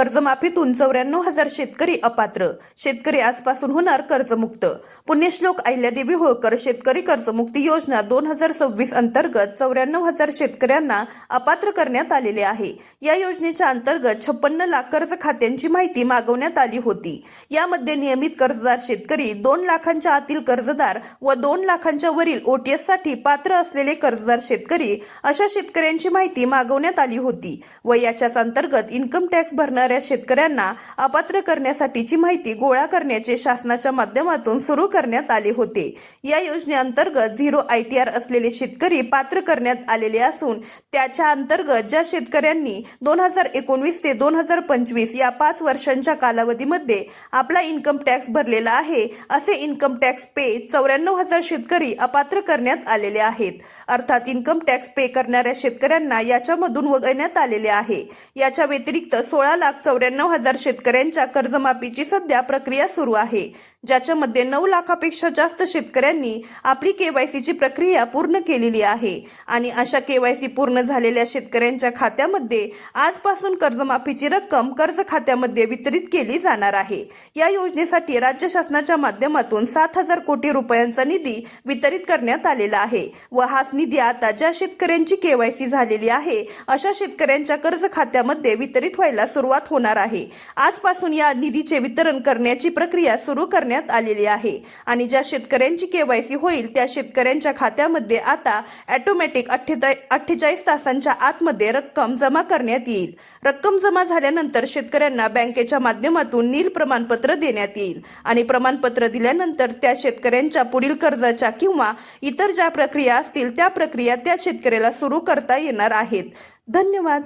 कर्जमाफीतून 94,000 शेतकरी अपात्र. शेतकरी आजपासून होणार कर्जमुक्त. पुण्यश्लोक अहिल्यादेवी होळकर शेतकरी कर्जमुक्ती योजना 2026 अंतर्गत 94,000 शेतकऱ्यांना अपात्र करण्यात आलेले आहे. या योजनेच्या अंतर्गत 56 लाख कर्ज खात्यांची माहिती मागवण्यात आली होती. यामध्ये नियमित कर्जदार शेतकरी, 2 लाखांच्या आतील कर्जदार व 2 लाखांच्या वरील OTS साठी पात्र असलेले कर्जदार शेतकरी अशा शेतकऱ्यांची माहिती मागवण्यात आली होती व याच्याच अंतर्गत इन्कम टॅक्स भरणाऱ्या शेतकऱ्यांना अपात्र करण्यासाठीची माहिती गोळा करण्याचे शासनाच्या माध्यमातून सुरू करण्यात आले होते. या योजनेअंतर्गत 0 ITR असलेले शेतकरी पात्र करण्यात आलेले असून त्याच्या अंतर्गत ज्या शेतकऱ्यांनी 2019 ते 2025 या 5 वर्षांच्या कालावधीमध्ये आपला इन्कम टॅक्स भरलेला आहे असे इन्कम टॅक्स पे 94,000 शेतकरी अपात्र करण्यात आलेले आहेत. अर्थात इन्कम टॅक्स पे करणाऱ्या शेतकऱ्यांना याच्यामधून वगळण्यात आलेले आहे. याच्या व्यतिरिक्त 16,94,000 शेतकऱ्यांच्या कर्जमाफीची सध्या प्रक्रिया सुरू आहे, ज्याच्यामध्ये 9 लाखापेक्षा जास्त शेतकऱ्यांनी आपली KYC प्रक्रिया पूर्ण केलेली आहे आणि अशा KYC पूर्ण झालेल्या शेतकऱ्यांच्या खात्यामध्ये आजपासून कर्जमाफीची रक्कम कर्ज खात्यामध्ये वितरित केली जाणार आहे. या योजनेसाठी राज्य शासनाच्या माध्यमातून 7,000 कोटी रुपयांचा निधी वितरित करण्यात आलेला आहे व हाच निधी आता ज्या शेतकऱ्यांची KYC झालेली आहे अशा शेतकऱ्यांच्या कर्ज खात्यामध्ये वितरित व्हायला सुरुवात होणार आहे. आजपासून या निधीचे वितरण करण्याची प्रक्रिया सुरू करण्यात आलेली आहे आणि ज्या शेतकऱ्यांची KYC होईल त्या शेतकऱ्यांच्या खात्यामध्ये आता ऑटोमॅटिक 48 तासांच्या आतमध्ये रक्कम जमा करण्यात येईल. रक्कम जमा झाल्यानंतर शेतकऱ्यांना बँकेच्या माध्यमातून नील प्रमाणपत्र देण्यात येईल आणि प्रमाणपत्र दिल्यानंतर त्या शेतकऱ्यांच्या पुढील कर्जाच्या किंवा इतर ज्या प्रक्रिया असतील त्या प्रक्रिया त्या शेतकऱ्याला सुरू करता येणार आहेत. धन्यवाद.